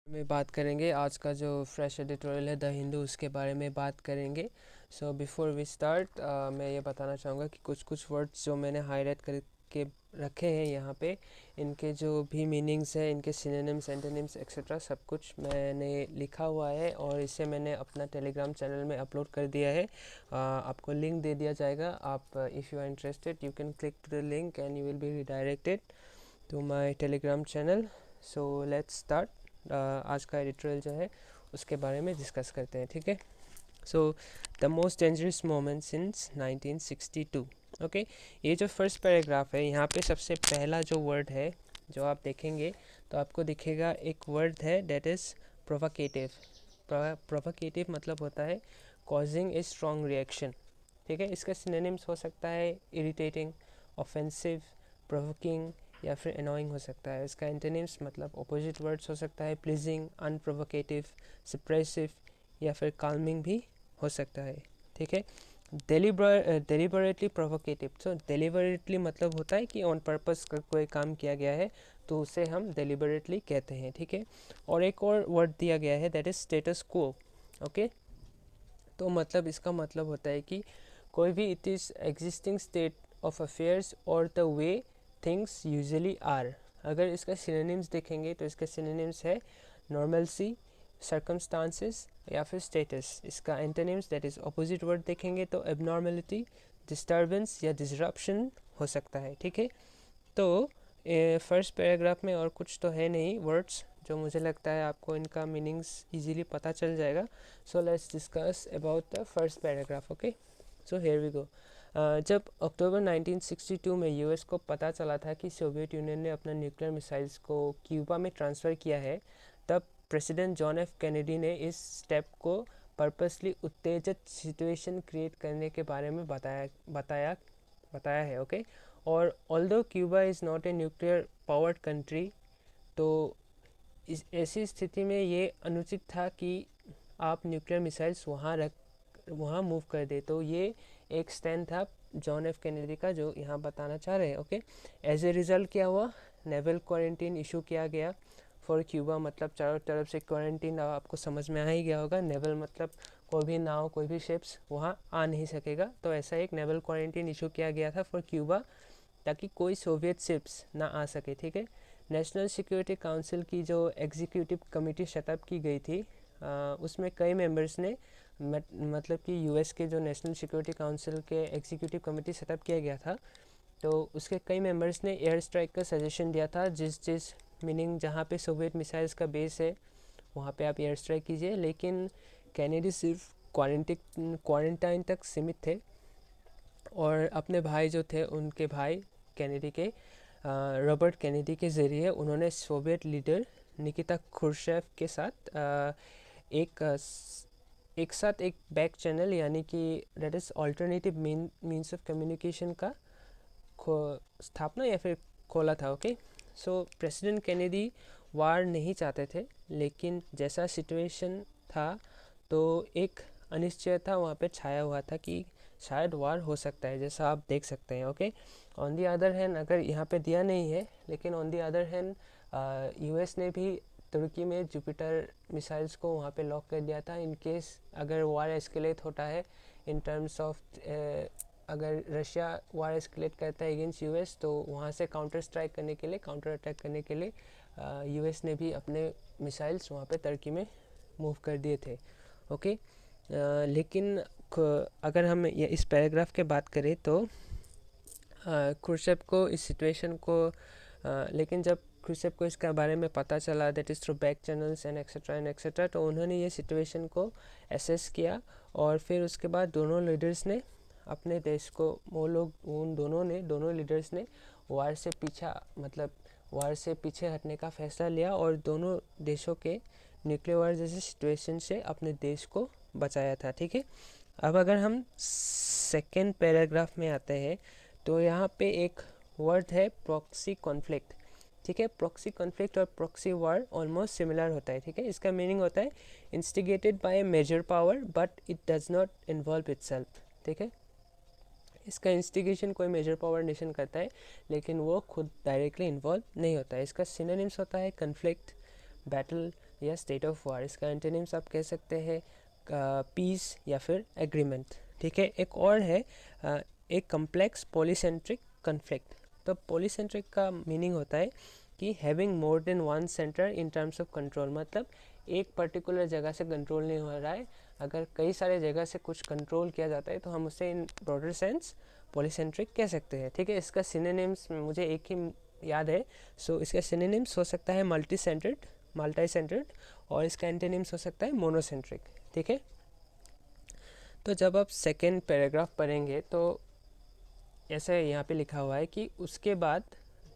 में बात करेंगे। आज का जो फ्रेश एडिटोरियल है द हिंदू, उसके बारे में बात करेंगे। सो बिफोर वी स्टार्ट मैं ये बताना चाहूँगा कि कुछ कुछ वर्ड्स जो मैंने हाईलाइट करके रखे हैं यहाँ पे, इनके जो भी मीनिंग्स हैं, इनके सिनोनिम्स, एंटोनिम्स एक्सेट्रा सब कुछ मैंने लिखा हुआ है और इसे मैंने अपना टेलीग्राम चैनल में अपलोड कर दिया है। आपको लिंक दे दिया जाएगा। आप if you are interested you can click to the link and you will be redirected to my Telegram channel. So let's start. आज का एडिटोरियल जो है उसके बारे में डिस्कस करते हैं, ठीक है। So the most dangerous moment since 1962। Okay, ये जो फर्स्ट पैराग्राफ है, यहाँ पे सबसे पहला जो वर्ड है जो आप देखेंगे तो आपको दिखेगा एक वर्ड है डेट इज़ प्रोवोकेटिव। प्रोवोकेटिव मतलब होता है कॉजिंग ए स्ट्रॉन्ग रिएक्शन, ठीक है। इसका सिनोनिम्स हो सकता है इरिटेटिंग, ऑफेंसिव, प्रोवोकिंग या फिर अनोइंग हो सकता है। इसका एंटोनिम्स मतलब ऑपोजिट वर्ड्स हो सकता है प्लीजिंग, अनप्रोवोकेटिव, सप्रेसिव या फिर काल्मिंग भी हो सकता है, ठीक है। डेलिबरेटली प्रोवोकेटिव, तो डेलिबरेटली मतलब होता है कि ऑन पर्पस का कोई काम किया गया है तो उसे हम डेलिबरेटली कहते हैं, ठीक है। और एक और वर्ड दिया गया है that is status quo. Okay, तो मतलब इसका मतलब होता है कि कोई भी it is existing state of affairs और the way things usually are. अगर इसका सिनोनिम्स देखेंगे तो इसका सिनोनिम्स है नॉर्मलसी, सर्कमस्टांसेस या फिर स्टेटस। इसका antonyms that is opposite word देखेंगे तो एबनॉर्मलिटी, डिस्टर्बेंस या डिसरप्शन हो सकता है, ठीक है। तो फर्स्ट पैराग्राफ में और कुछ तो है नहीं वर्ड्स, जो मुझे लगता है आपको इनका मीनिंग्स इजीली पता चल जाएगा। So let's discuss about the first paragraph. Okay, so here we go. जब अक्टूबर 1962 में यूएस को पता चला था कि सोवियत यूनियन ने अपना न्यूक्लियर मिसाइल्स को क्यूबा में ट्रांसफ़र किया है, तब प्रेसिडेंट जॉन एफ कैनेडी ने इस स्टेप को पर्पसली उत्तेजित सिचुएशन क्रिएट करने के बारे में बताया है। ओके, और although Cuba is not a nuclear powered country, तो इस ऐसी स्थिति में ये अनुचित था कि आप न्यूक्लियर मिसाइल्स वहाँ मूव कर दे। तो ये एक स्टैंड था जॉन एफ कैनेडी का जो यहाँ बताना चाह रहे हैं। ओके, एज ए रिज़ल्ट क्या हुआ, नेवल क्वारंटीन इशू किया गया फॉर क्यूबा। मतलब चारों तरफ से क्वारंटीन, आपको समझ में आ ही गया होगा। नेवल मतलब कोई भी नाव, कोई भी शिप्स वहाँ आ नहीं सकेगा, तो ऐसा एक नेवल क्वारंटीन इशू किया गया था फॉर क्यूबा, ताकि कोई सोवियत शिप्स ना आ सके, ठीक है। नेशनल सिक्योरिटी काउंसिल की जो एग्जीक्यूटिव कमेटी सेटअप की गई थी, उसमें कई मेंबर्स ने मतलब कि यूएस के जो नेशनल सिक्योरिटी काउंसिल के एग्जीक्यूटिव कमेटी सेटअप किया गया था, तो उसके कई मेंबर्स ने एयर स्ट्राइक का सजेशन दिया था। जिस मीनिंग जहाँ पे सोवियत मिसाइल्स का बेस है वहाँ पे आप एयर स्ट्राइक कीजिए, लेकिन कैनेडी सिर्फ क्वारंटाइन तक सीमित थे और अपने भाई जो थे, उनके भाई कैनेडी के रॉबर्ट कैनेडी के ज़रिए उन्होंने सोवियत लीडर निकिता खुर्शेव के साथ एक बैक चैनल, यानी कि that is alternative means of communication का स्थापना या फिर खोला था। ओके, सो प्रेसिडेंट कैनेडी वार नहीं चाहते थे, लेकिन जैसा सिचुएशन था तो एक अनिश्चयता वहाँ पे छाया हुआ था कि शायद वार हो सकता है, जैसा आप देख सकते हैं। Okay, on the other hand, अगर यहाँ पे दिया नहीं है, लेकिन on the other hand US ने भी तुर्की में जुपिटर मिसाइल्स को वहाँ पे लॉक कर दिया था इन केस अगर वार एस्केलेट होता है इन टर्म्स ऑफ अगर रशिया वार एस्केलेट करता है अगेंस्ट यूएस, तो वहाँ से काउंटर स्ट्राइक करने के लिए, काउंटर अटैक करने के लिए यूएस ने भी अपने मिसाइल्स वहाँ पे तुर्की में मूव कर दिए थे। ओके, लेकिन अगर हम इस पैराग्राफ के बात करें तो खुर्शेव को इस सिचुएशन को लेकिन जब खुर्शेव को इसके बारे में पता चला that is through back channels and etcetera, तो उन्होंने ये सिचुएशन को एसेस किया और फिर उसके बाद दोनों लीडर्स ने अपने देश को, दोनों लीडर्स ने वार से पीछे हटने का फैसला लिया और दोनों देशों के न्यूक्लियर वार जैसे सिचुएशन से अपने देश को बचाया था, ठीक है। अब अगर हम सेकेंड पैराग्राफ में आते हैं तो यहाँ पे एक वर्ड है प्रॉक्सी कॉन्फ्लिक्ट, ठीक है। प्रॉक्सी कॉन्फ्लिक्ट और प्रॉक्सी वार ऑलमोस्ट सिमिलर होता है, ठीक है। इसका मीनिंग होता है instigated by a major power but it does not involve itself, ठीक है। इसका इंस्टिगेशन कोई मेजर पावर नेशन करता है, लेकिन वो खुद डायरेक्टली इन्वॉल्व नहीं होता है। इसका सिनोनिम्स होता है कन्फ्लिक्ट, बैटल या स्टेट ऑफ वार। इसका एंटोनिम्स आप कह सकते हैं पीस या फिर एग्रीमेंट। ठीक है, एक और है एक कम्प्लेक्स पॉलीसेंट्रिक कन्फ्लिक्ट। तो पॉलीसेंट्रिक का मीनिंग होता है कि having more than one centre in terms of control, मतलब एक पर्टिकुलर जगह से कंट्रोल नहीं हो रहा है, अगर कई सारे जगह से कुछ कंट्रोल किया जाता है तो हम उसे इन ब्रॉडर सेंस पॉलीसेंट्रिक कह सकते हैं। ठीक है, इसका सिनोनिम्स मुझे एक ही याद है, सो इसका सिनोनिम्स हो सकता है मल्टी सेंटर्ड, और इसका एंटोनिम्स हो सकता है मोनोसेंट्रिक। ठीक है, तो जब आप सेकेंड पैराग्राफ पढ़ेंगे तो ऐसा यहाँ पे लिखा हुआ है कि उसके बाद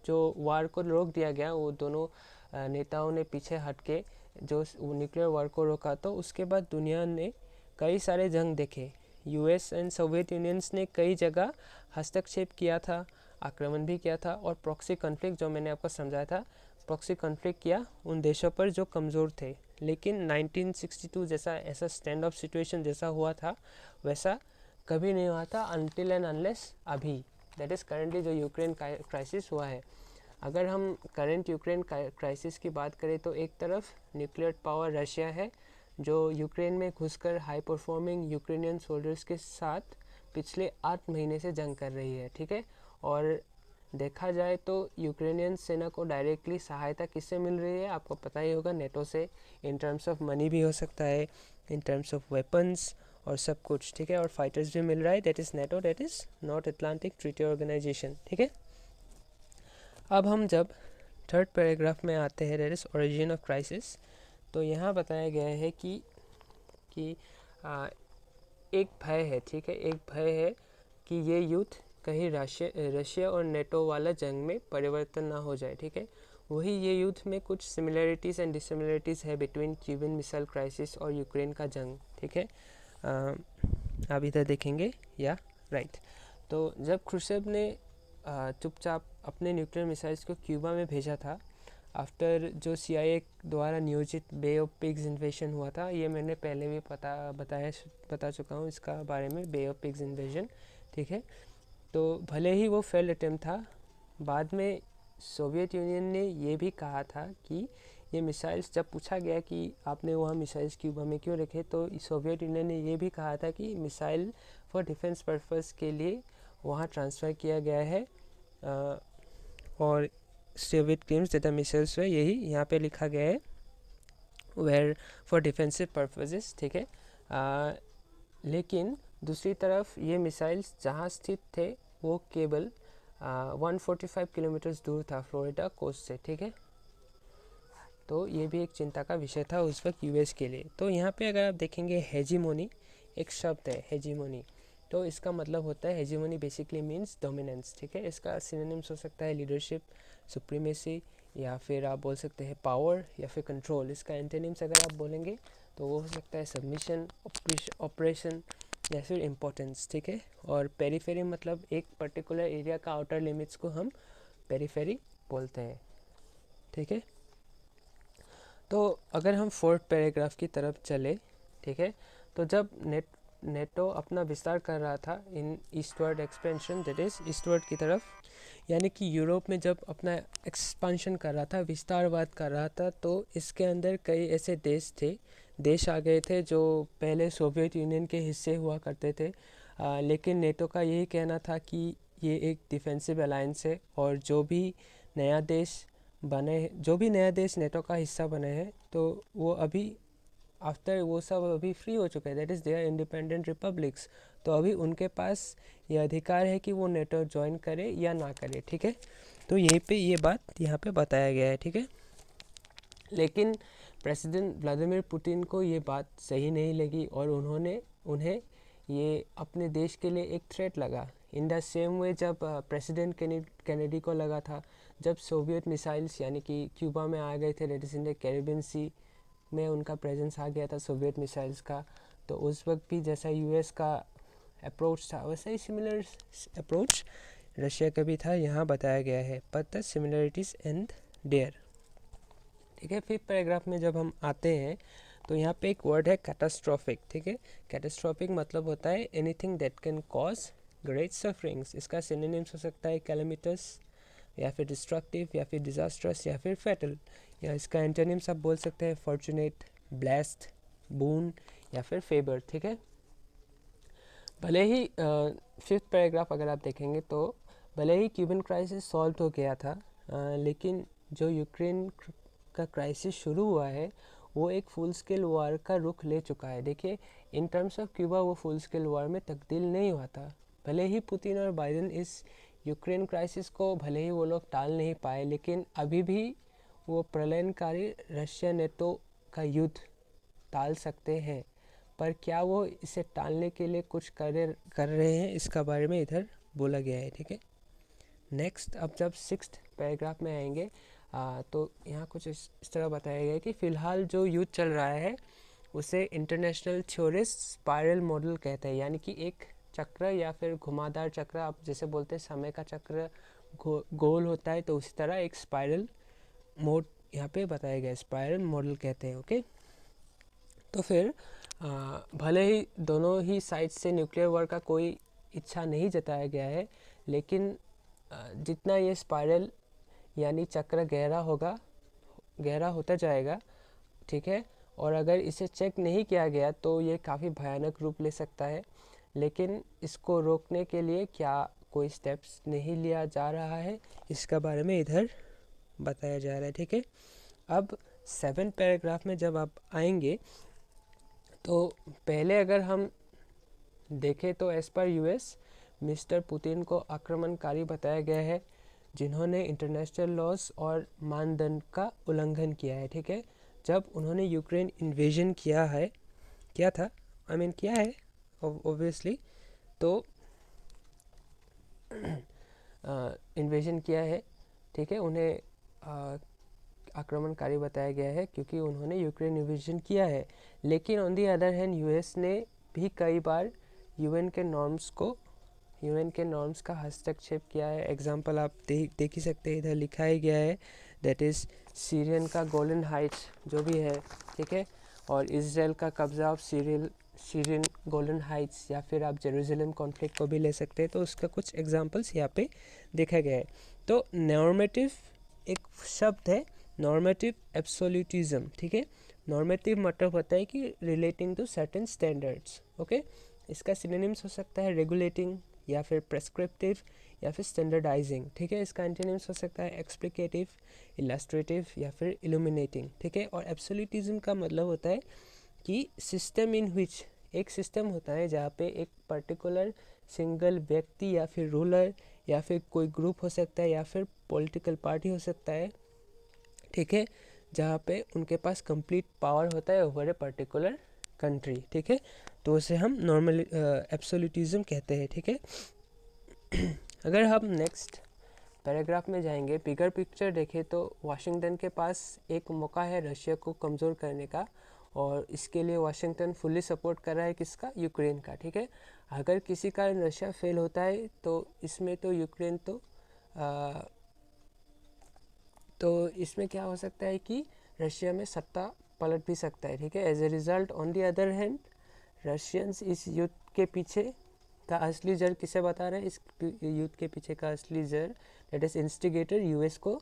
जो वार को रोक दिया गया, वो दोनों नेताओं ने पीछे हट के जो न्यूक्लियर वार को रोका, तो उसके बाद दुनिया ने कई सारे जंग देखे। यूएस एंड सोवियत यूनियंस ने कई जगह हस्तक्षेप किया था, आक्रमण भी किया था, और प्रॉक्सी कॉन्फ्लिक्ट जो मैंने आपको समझाया था, प्रॉक्सी कॉन्फ्लिक्ट किया उन देशों पर जो कमज़ोर थे। लेकिन 1962 जैसा ऐसा स्टैंड ऑफ सिचुएशन जैसा हुआ था वैसा कभी नहीं हुआ था अनटिल एंड अनलेस अभी, दैट इज़ करेंटली जो यूक्रेन क्राइसिस हुआ है। अगर हम करेंट यूक्रेन क्राइसिस की बात करें तो एक तरफ न्यूक्लियर पावर रशिया है जो यूक्रेन में घुसकर हाई परफॉर्मिंग यूक्रेनियन सोल्जर्स के साथ पिछले 8 महीने से जंग कर रही है। ठीक है, और देखा जाए तो यूक्रेनियन सेना को डायरेक्टली सहायता किससे मिल रही है, आपको पता ही होगा, नेटो से। इन टर्म्स ऑफ मनी भी हो सकता है, इन टर्म्स ऑफ वेपन्स और सब कुछ। ठीक है, और फाइटर्स भी मिल रहा है, that is NATO, that is North Atlantic Treaty Organization. ठीक है, अब हम जब थर्ड पैराग्राफ में आते हैं, that is origin of crisis, तो यहाँ बताया गया है कि एक भय है। ठीक है, एक भय है कि ये युद्ध कहीं रशिया और नेटो वाला जंग में परिवर्तन ना हो जाए। ठीक है, वही ये युद्ध में कुछ सिमिलरिटीज़ एंड डिसिमिलरिटीज़ है बिटवीन क्यूबन मिसाइल क्राइसिस और यूक्रेन का जंग। ठीक है, आप इधर देखेंगे या राइट। तो जब क्रुश्चेव ने चुपचाप अपने न्यूक्लियर मिसाइल्स को क्यूबा में भेजा था आफ्टर जो CIA द्वारा नियोजित बे ऑफ पिग्स इन्वेजन हुआ था, ये मैंने पहले भी बता चुका हूँ इसका बारे में, बे ऑफ पिग्स इन्वेजन। ठीक है, तो भले ही वो फेल्ड अटेम्प्ट था, बाद में सोवियत यूनियन ने ये भी कहा था कि ये मिसाइल्स, जब पूछा गया कि आपने वहाँ मिसाइल्स क्यूबा में क्यों रखे, तो सोवियत यूनियन ने ये भी कहा था कि मिसाइल फॉर डिफेंस पर्पस के लिए वहाँ ट्रांसफ़र किया गया है, और Soviet claims that the missiles हुए, यही यहाँ पे लिखा गया है, वेयर फॉर डिफेंसिव पर्पसेस। ठीक है, लेकिन दूसरी तरफ ये मिसाइल्स जहाँ स्थित थे वो केवल 145 किलोमीटर्स दूर था फ्लोरिडा कोस्ट से। ठीक है, तो ये भी एक चिंता का विषय था उस वक्त यूएस के लिए। तो यहाँ पे अगर आप देखेंगे हेजीमोनी एक शब्द है, हेजीमोनी, तो इसका मतलब होता है, हेजीमोनी बेसिकली मीन्स डोमिनेंस। ठीक है, इसका सिनोनिम्स हो सकता है लीडरशिप, सुप्रीमेसी, या फिर आप बोल सकते हैं पावर या फिर कंट्रोल। इसका एंटोनिम्स अगर आप बोलेंगे तो वो हो सकता है सबमिशन, ऑपरेशन या फिर इम्पोर्टेंस। ठीक है, और पेरीफेरी मतलब एक पर्टिकुलर एरिया का आउटर लिमिट्स को हम पेरीफेरी बोलते हैं। ठीक है, तो अगर हम फोर्थ पैराग्राफ की तरफ चले, ठीक है, तो जब नेटो अपना विस्तार कर रहा था in eastward expansion, that is eastward की तरफ, यानी कि यूरोप में जब अपना एक्सपांशन कर रहा था, विस्तारवाद कर रहा था, तो इसके अंदर कई ऐसे देश आ गए थे जो पहले सोवियत यूनियन के हिस्से हुआ करते थे, लेकिन नेटो का यही कहना था कि ये एक डिफेंसिव अलायंस है, और जो भी नया देश नेटो का हिस्सा बने हैं, तो वो अभी आफ्टर वो सब अभी फ्री हो चुके हैं, that is they are independent republics, तो अभी उनके पास ये अधिकार है कि वो नेटो ज्वाइन करे या ना करे। ठीक है, तो यहीं पे ये बात यहाँ पे बताया गया है। ठीक है, लेकिन प्रेसिडेंट व्लादिमीर पुतिन को ये बात सही नहीं लगी, और उन्हें ये अपने देश के लिए एक थ्रेट लगा। इन द सेम वे जब प्रेसिडेंट कैनेडी को लगा था, जब सोवियत मिसाइल्स यानी कि क्यूबा में आ गए थे, that is in the Caribbean Sea में उनका प्रेजेंस आ गया था सोवियत मिसाइल्स का, तो उस वक्त भी जैसा यूएस का अप्रोच था वैसा ही सिमिलर अप्रोच रशिया का भी था, यहाँ बताया गया है, but the similarities and there. ठीक है, फिफ्थ पैराग्राफ में जब हम आते हैं तो यहाँ पे एक वर्ड है कैटास्ट्रॉफिक। ठीक है, कैटास्ट्रॉफिक मतलब होता है anything that can cause great sufferings. इसका सिनोनिम्स हो सकता है कैलेमिटस, या फिर डिस्ट्रक्टिव, या फिर डिजास्ट्रस, या फिर फैटल। या इसका एंटोनिम्स आप बोल सकते हैं फॉर्चुनेट, ब्लेस्ड, बून या फिर फेवर, ठीक है। भले ही फिफ्थ पैराग्राफ अगर आप देखेंगे तो भले ही क्यूबन क्राइसिस सॉल्व हो गया था, लेकिन जो यूक्रेन का क्राइसिस शुरू हुआ है वो एक फुल स्केल वॉर का रुख ले चुका है। देखिए, इन टर्म्स ऑफ क्यूबा वो फुल स्केल वॉर में तब्दील नहीं हुआ था। भले ही पुतिन और बाइडेन इस यूक्रेन क्राइसिस को भले ही वो लोग टाल नहीं पाए, लेकिन अभी भी वो प्रलयनकारी रशिया नेटो का युद्ध टाल सकते हैं। पर क्या वो इसे टालने के लिए कुछ कर रहे हैं, इसका बारे में इधर बोला गया है, ठीक है। नेक्स्ट, अब जब सिक्स्थ पैराग्राफ में आएंगे तो यहाँ कुछ इस तरह बताया गया है कि फ़िलहाल जो युद्ध चल रहा है उसे इंटरनेशनल थ्योरिस्ट स्पाइरल मॉडल कहते हैं, यानी कि एक चक्र या फिर घुमावदार चक्र, आप जैसे बोलते हैं समय का चक्र गोल होता है, तो उसी तरह एक स्पाइरल मोड यहाँ पे बताया गया है, स्पाइरल मॉडल कहते हैं, ओके। तो फिर भले ही दोनों ही साइड से न्यूक्लियर वॉर का कोई इच्छा नहीं जताया गया है, लेकिन जितना ये स्पाइरल यानी चक्र गहरा होता जाएगा, ठीक है, और अगर इसे चेक नहीं किया गया तो ये काफ़ी भयानक रूप ले सकता है। लेकिन इसको रोकने के लिए क्या कोई स्टेप्स नहीं लिया जा रहा है, इसका बारे में इधर बताया जा रहा है, ठीक है। अब 7 पैराग्राफ में जब आप आएंगे तो पहले अगर हम देखें तो as per US mister Putin को आक्रमणकारी बताया गया है, जिन्होंने इंटरनेशनल लॉज और मानदंड का उल्लंघन किया है, ठीक है। जब उन्होंने यूक्रेन इन्वेजन किया था, किया है ऑब्वियसली, तो इन्वेजन किया है, ठीक है, उन्हें आक्रमणकारी बताया गया है क्योंकि उन्होंने यूक्रेन इन्वेजन किया है। लेकिन on the other hand US ने भी कई बार यूएन के नॉर्म्स का हस्तक्षेप किया है। एग्जांपल आप देख ही सकते हैं, इधर लिखा ही गया है, दैट इज़ सीरियन का गोलन हाइट्स जो भी है, ठीक है, और इसराइल का कब्ज़ा ऑफ सीरियन गोलन हाइट्स, या फिर आप जेरूसलम कॉन्फ्लिक्ट को भी ले सकते हैं। तो उसका कुछ एग्जांपल्स यहाँ पे देखा गया है। तो नॉर्मेटिव एक शब्द है, नॉर्मेटिव एब्सोल्यूटिज्म, ठीक है। नॉर्मेटिव मतलब होता है कि relating to certain standards, okay. इसका सिनोनिम्स हो सकता है रेगुलेटिंग या फिर प्रेस्क्रिप्टिव या फिर स्टैंडर्डाइजिंग, ठीक है। इसका एंटोनिम्स हो सकता है एक्सप्लिकेटिव, इलस्ट्रेटिव या फिर इल्यूमिनेटिंग, ठीक है। और एब्सोल्यूटिज्म का मतलब होता है कि सिस्टम इन विच, एक सिस्टम होता है जहाँ पे एक पर्टिकुलर सिंगल व्यक्ति या फिर रूलर या फिर कोई ग्रुप हो सकता है या फिर पॉलिटिकल पार्टी हो सकता है, ठीक है, जहाँ पे उनके पास कंप्लीट पावर होता है ओवर ए पर्टिकुलर कंट्री, ठीक है। तो उसे हम नॉर्मल एब्सोल्यूटिज्म कहते हैं, ठीक है। अगर हम नेक्स्ट पैराग्राफ में जाएंगे, बिगर पिक्चर देखें तो वाशिंगटन के पास एक मौका है रशिया को कमज़ोर करने का, और इसके लिए वाशिंगटन फुल्ली सपोर्ट कर रहा है किसका, यूक्रेन का, ठीक है। अगर किसी कारण रशिया फेल होता है तो इसमें तो यूक्रेन तो इसमें क्या हो सकता है कि रशिया में सत्ता पलट भी सकता है, ठीक है। As a result, on the other hand, Russians इस युद्ध के पीछे का असली जड़ किसे बता रहे हैं, इस युद्ध के पीछे का असली जड़, दैट इज इंस्टिगेटर, यूएस को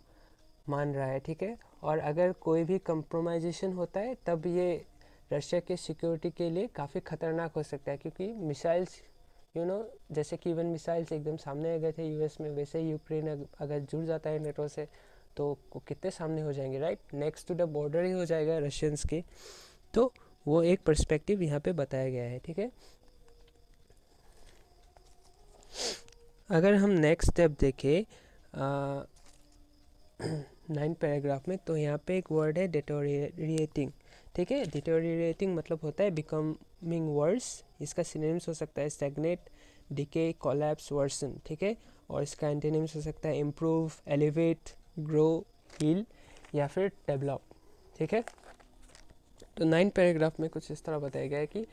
मान रहा है, ठीक है। और अगर कोई भी कंप्रोमाइजेशन होता है तब ये रशिया के सिक्योरिटी के लिए काफ़ी ख़तरनाक हो सकता है, क्योंकि मिसाइल्स जैसे कि इवन मिसाइल्स एकदम सामने आ गए थे यूएस में, वैसे ही यूक्रेन अगर जुड़ जाता है नेटो से तो कितने सामने हो जाएंगे, right, next to the border ही हो जाएगा रशियंस के। तो वो एक पर्सपेक्टिव यहाँ पे बताया गया है, ठीक है। अगर हम नेक्स्ट स्टेप देखें 9 पैराग्राफ में, तो यहाँ पे एक वर्ड है डिटोरिएटिंग, ठीक है। डिटोरिएटिंग मतलब होता है बिकमिंग वर्स, इसका सिनोनिम्स हो सकता है स्टैग्नेट, डिके, कोलैप्स, वर्सन, ठीक है। और इसका एंटोनिम्स हो सकता है इम्प्रूव, एलिवेट, ग्रो, हील या फिर डेवलप, ठीक है। तो 9 पैराग्राफ में कुछ इस तरह बताया गया है कि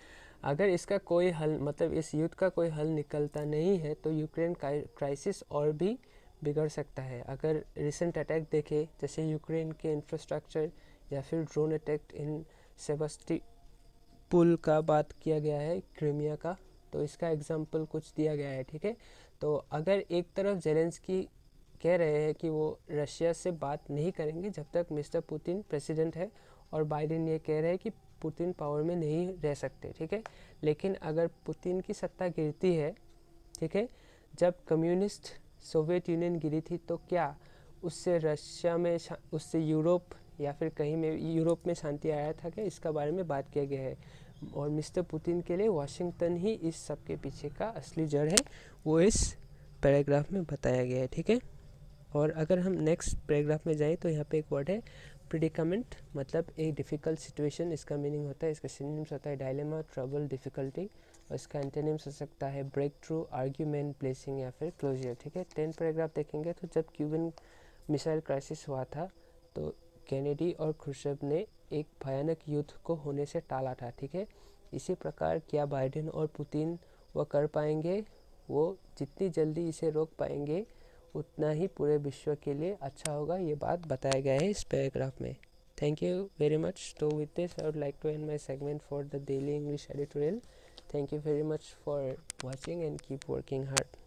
अगर इसका कोई हल, मतलब इस युद्ध का कोई हल निकलता नहीं है तो यूक्रेन क्राइसिस और भी बिगड़ सकता है। अगर रिसेंट अटैक देखें, जैसे यूक्रेन के इंफ्रास्ट्रक्चर या फिर ड्रोन अटैक इन सेवास्टोपोल का बात किया गया है, क्रीमिया का, तो इसका एग्जाम्पल कुछ दिया गया है, ठीक है। तो अगर एक तरफ जेलेंस्की कह रहे हैं कि वो रशिया से बात नहीं करेंगे जब तक मिस्टर पुतिन प्रेसिडेंट है, और बाइडेन ये कह रहे हैं कि पुतिन पावर में नहीं रह सकते, ठीक है। लेकिन अगर पुतिन की सत्ता गिरती है, ठीक है, जब कम्युनिस्ट सोवियत यूनियन गिरी थी तो क्या उससे रशिया में उससे यूरोप या फिर कहीं में यूरोप में शांति आया था क्या, इसका बारे में बात किया गया है। और मिस्टर पुतिन के लिए वाशिंगटन ही इस सब के पीछे का असली जड़ है, वो इस पैराग्राफ में बताया गया है, ठीक है। और अगर हम नेक्स्ट पैराग्राफ में जाएं तो यहाँ पे एक वर्ड है प्रिडिकामेंट, मतलब एक डिफ़िकल्ट सिचुएशन, इसका मीनिंग होता है, इसका सिनोनिम्स होता है डायलेमा, ट्रबल, डिफ़िकल्टी, और इसका एंटोनिम्स हो सकता है ब्रेक थ्रू, आर्ग्यूमेंट, ब्लेसिंग या फिर क्लोजर, ठीक है। 10 पैराग्राफ देखेंगे तो जब क्यूबन मिसाइल क्राइसिस हुआ था तो कैनेडी और खुर्शब ने एक भयानक युद्ध को होने से टाला था, ठीक है। इसी प्रकार क्या बाइडेन और पुतिन वो कर पाएंगे, वो जितनी जल्दी इसे रोक पाएंगे उतना ही पूरे विश्व के लिए अच्छा होगा, ये बात बताया गया है इस पैराग्राफ में। Thank you very much. तो with this I would like to end my segment for the daily English editorial. Thank you very much for watching and keep working hard.